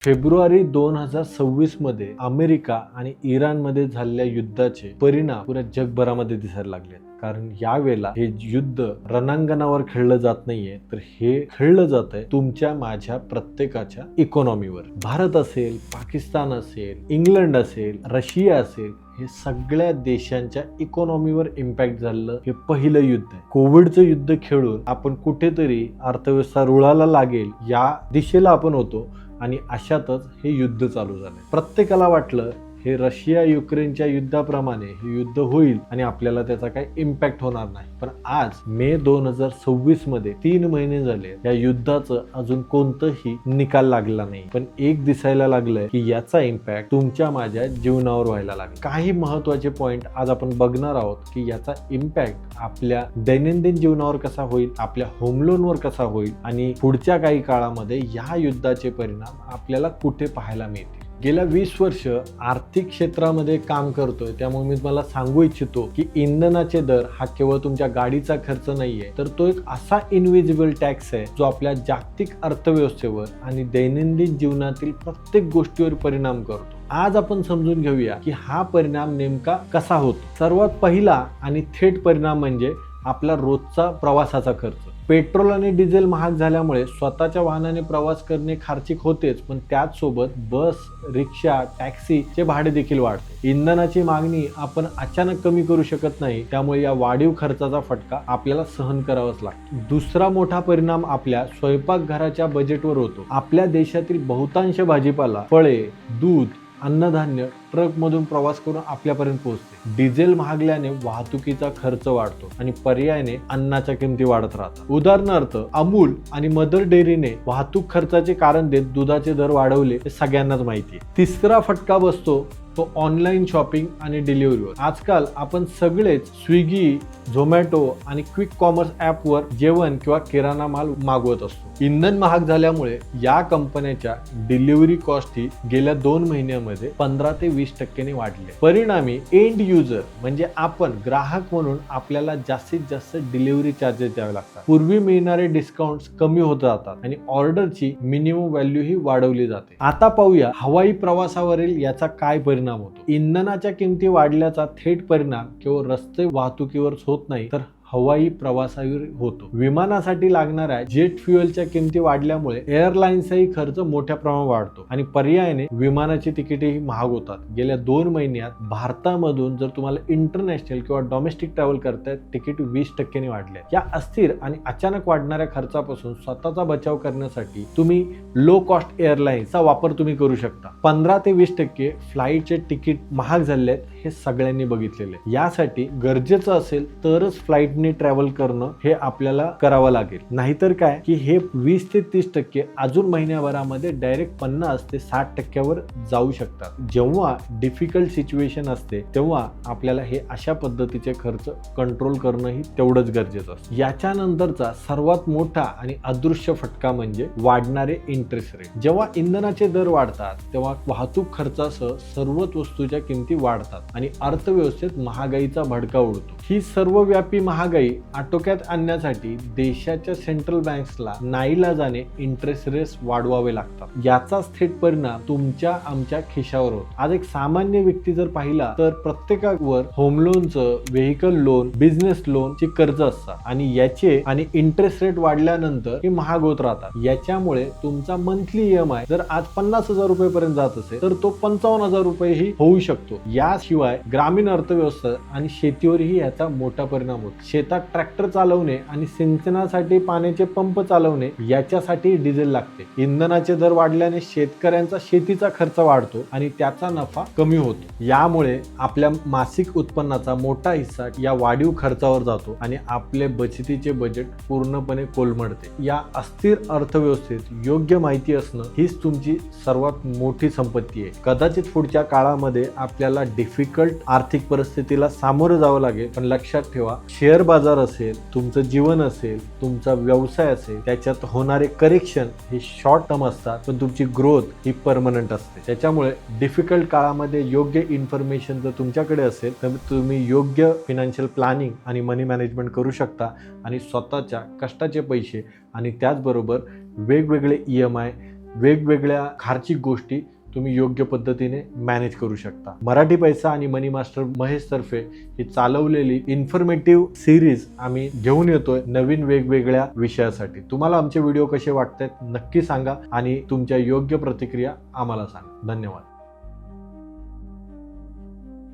February 2026 मध्ये America आणि इराणमध्ये झालेल्या युद्धाचे परिणाम पुऱ्या जगभरामध्ये दिसायला लागले. कारण यावेळेला हे युद्ध रणांगणावर खेळलं जात नाहीये, तर हे खेळलं जात आहे तुमच्या माझ्या प्रत्येकाच्या इकॉनॉमीवर. भारत असेल, पाकिस्तान असेल, इंग्लंड असेल, रशिया असेल, हे सगळ्या देशांच्या इकॉनॉमीवर इम्पॅक्ट झालेलं हे पहिलं युद्ध आहे. कोविडचं युद्ध खेळून आपण कुठेतरी अर्थव्यवस्था रुळाला लागेल या दिशेला आपण होतो आणि अशातच हे युद्ध चालू झालं. प्रत्येकाला वाटलं हे रशिया युक्रेनच्या युद्धाप्रमाणे हे युद्ध होईल आणि आपल्याला त्याचा काही इम्पॅक्ट होणार नाही. पण आज मे 2026 मध्ये 3 महिने झाले या युद्धाचं अजून कोणतंही निकाल लागला नाही. पण एक दिसायला लागलंय की याचा इम्पॅक्ट तुमच्या माझ्या जीवनावर व्हायला लागला. काही महत्वाचे पॉइंट आज आपण बघणार आहोत की याचा इम्पॅक्ट आपल्या दैनंदिन जीवनावर कसा होईल, आपल्या होम लोनवर कसा होईल आणि पुढच्या काही काळामध्ये या युद्धाचे परिणाम आपल्याला कुठे पाहायला मिळतील. गेल्या 20 वर्ष आर्थिक क्षेत्रामध्ये काम करतोय, त्यामुळे मी तुम्हाला सांगू इच्छितो की इंधनाचे दर हा केवळ तुमच्या गाडीचा खर्च नाहीये, तर तो एक असा इनविजिबल टॅक्स आहे जो आपल्या जागतिक अर्थव्यवस्थेवर आणि दैनंदिन जीवनातील प्रत्येक गोष्टीवर परिणाम करतो. आज आपण समजून घेऊया की हा परिणाम नेमका कसा होतो. सर्वात पहिला आणि थेट परिणाम म्हणजे आपला रोजचा प्रवासाचा खर्च. पेट्रोल आणि डिझेल महाग झाल्यामुळे स्वतःच्या वाहनाने प्रवास करणे खर्चिक होतेच, पण त्याच सोबत बस, रिक्षा, टॅक्सीचे भाडे देखील वाढते. इंधनाची मागणी आपण अचानक कमी करू शकत नाही, त्यामुळे या वाढीव खर्चाचा फटका आपल्याला सहन करावाच लागतो. दुसरा मोठा परिणाम आपल्या स्वयंपाकघराच्या बजेटवर होतो. आपल्या देशातील बहुतांश भाजीपाला, फळे, दूध, अन्नधान्य ट्रक मधून प्रवास करून आपल्यापर्यंत पोहोचते. डिझेल महागल्याने वाहतुकीचा खर्च वाढतो आणि पर्यायाने अन्नाच्या किमती वाढत राहतात. उदाहरणार्थ अमूल आणि मदर डेअरीने वाहतूक खर्चाचे कारण देत दुधाचे दर वाढवले हे सगळ्यांनाच माहिती आहे. तिसरा फटका बसतो तो ऑनलाईन शॉपिंग आणि डिलिव्हरीवर. आजकाल आपण सगळेच स्विगी, झोमॅटो आणि क्विक कॉमर्स ॲपवर जेवण किंवा किराणा माल मागवत असतो. इंधन महाग झाल्यामुळे या कंपन्याच्या डिलिव्हरी कॉस्ट ही गेल्या 2 महिन्यामध्ये 15 ते 20% वाढले. परिणामी एंड युजर म्हणजे आपण ग्राहक म्हणून आपल्याला जास्तीत जास्त डिलिव्हरी चार्जेस द्यावे लागतात. पूर्वी मिळणारे डिस्काउंट्स कमी होत जातात आणि ऑर्डरची मिनिमम व्हॅल्यू ही वाढवली जाते. आता पाहूया हवाई प्रवासावरील याचा काय परिणाम होतो. इंधनाच्या किमती वाढल्याचा थेट परिणाम केवळ रस्ते वाहतुकीवरच होत नाही, तर हवाई प्रवासावर होतो. विमानासाठी लागणाऱ्या जेट फ्युएलच्या किमती वाढल्यामुळे एअरलाईन्सचाही खर्च मोठ्या प्रमाणात वाढतो आणि पर्यायाने विमानाची तिकीटेही महाग होतात. गेल्या 2 महिन्यात भारतामधून जर तुम्हाला इंटरनॅशनल किंवा डोमेस्टिक ट्रॅव्हल करतायत, तिकीट 20% वाढले. या अस्थिर आणि अचानक वाढणाऱ्या खर्चापासून स्वतःचा बचाव करण्यासाठी तुम्ही लो कॉस्ट एअरलाईन्सचा वापर तुम्ही करू शकता. 15 ते 20% फ्लाईटचे तिकीट महाग झाले आहेत हे सगळ्यांनी बघितलेले. यासाठी गरजेचं असेल तरच फ्लाईट ट्रॅव्हल करणं हे आपल्याला करावं लागेल. नाहीतर काय की हे 20 ते 30% अजून महिन्याभरामध्ये डायरेक्ट 50 ते 60% जाऊ शकतात. जेव्हा डिफिकल्ट सिच्युएशन असते तेव्हा आपल्याला हे अशा पद्धतीचे खर्च कंट्रोल करणं ही तेवढंच गरजेचं असतं. याच्यानंतरचा सर्वात मोठा आणि अदृश्य फटका म्हणजे वाढणारे इंटरेस्ट रेट. जेव्हा इंधनाचे दर वाढतात तेव्हा वाहतूक खर्चासह सर्वच वस्तूच्या किमती वाढतात आणि अर्थव्यवस्थेत महागाईचा भडका उडतो. ही सर्वव्यापी महागाई आटोक्यात आणण्यासाठी देशाच्या सेंट्रल बँक्सला नाईलाजाने इंटरेस्ट रेट्स वाढवावे लागतात. याचाच थेट परिणाम तुमच्या आमच्या खिशावर होतो. आज एक सामान्य व्यक्ती जर पाहिला तर प्रत्येकावर होम लोनचं, व्हेकल लोन, बिझनेस लोनची कर्ज असतात आणि याचे आणि इंटरेस्ट रेट वाढल्यानंतर हे महाग होत राहतात. याच्यामुळे तुमचा मंथली EMI जर आज 50,000 रुपयेपर्यंत जात असेल तर तो 55,000 रुपये ही होऊ शकतो. याशिवाय ग्रामीण अर्थव्यवस्था आणि शेतीवरही याचा मोठा परिणाम होतो. शेतात ट्रॅक्टर चालवणे आणि सिंचनासाठी पाण्याचे पंप चालवणे याच्यासाठी डिझेल लागते. इंधनाचे दर वाढल्याने शेतकऱ्यांचा शेतीचा खर्च वाढतो आणि त्याचा नफा कमी होतो. यामुळे आपल्या मासिक उत्पन्नाचा मोठा हिस्सा या वाढीव खर्चावर जातो आणि आपले बचतीचे बजेट पूर्णपणे कोलमडते. या अस्थिर अर्थव्यवस्थेत योग्य माहिती असणं हीच तुमची सर्वात मोठी संपत्ती आहे. कदाचित पुढच्या काळामध्ये आपल्याला डिफिकल्ट आर्थिक परिस्थितीला सामोरं जावं लागेल, पण लक्षात ठेवा शेअर बाजार असेल, तुमचं जीवन असेल, तुमचा व्यवसाय असेल, त्याच्यात होणारे करेक्शन हे शॉर्ट टर्म असतात, पण तुमची ग्रोथ ही परमनंट असते. त्याच्यामुळे डिफिकल्ट काळामध्ये योग्य इन्फॉर्मेशन जर तुमच्याकडे असेल तर तुम्ही योग्य फायनान्शियल प्लॅनिंग आणि मनी मॅनेजमेंट करू शकता आणि स्वतःच्या कष्टाचे पैसे आणि त्याचबरोबर वेगवेगळे EMI वेगवेगळ्या खर्चिक गोष्टी तुम्ही योग्य पद्धतीने मॅनेज करू शकता. मराठी पैसा आणि मनी मास्टर महेश तर्फे ही चालवलेली इन्फॉर्मेटिव्ह सिरीज आम्ही घेऊन येतोय नवीन वेगवेगळ्या विषयासाठी. तुम्हाला आमचे व्हिडिओ कसे वाटतात नक्की सांगा आणि तुमच्या योग्य प्रतिक्रिया आम्हाला सांगा. धन्यवाद.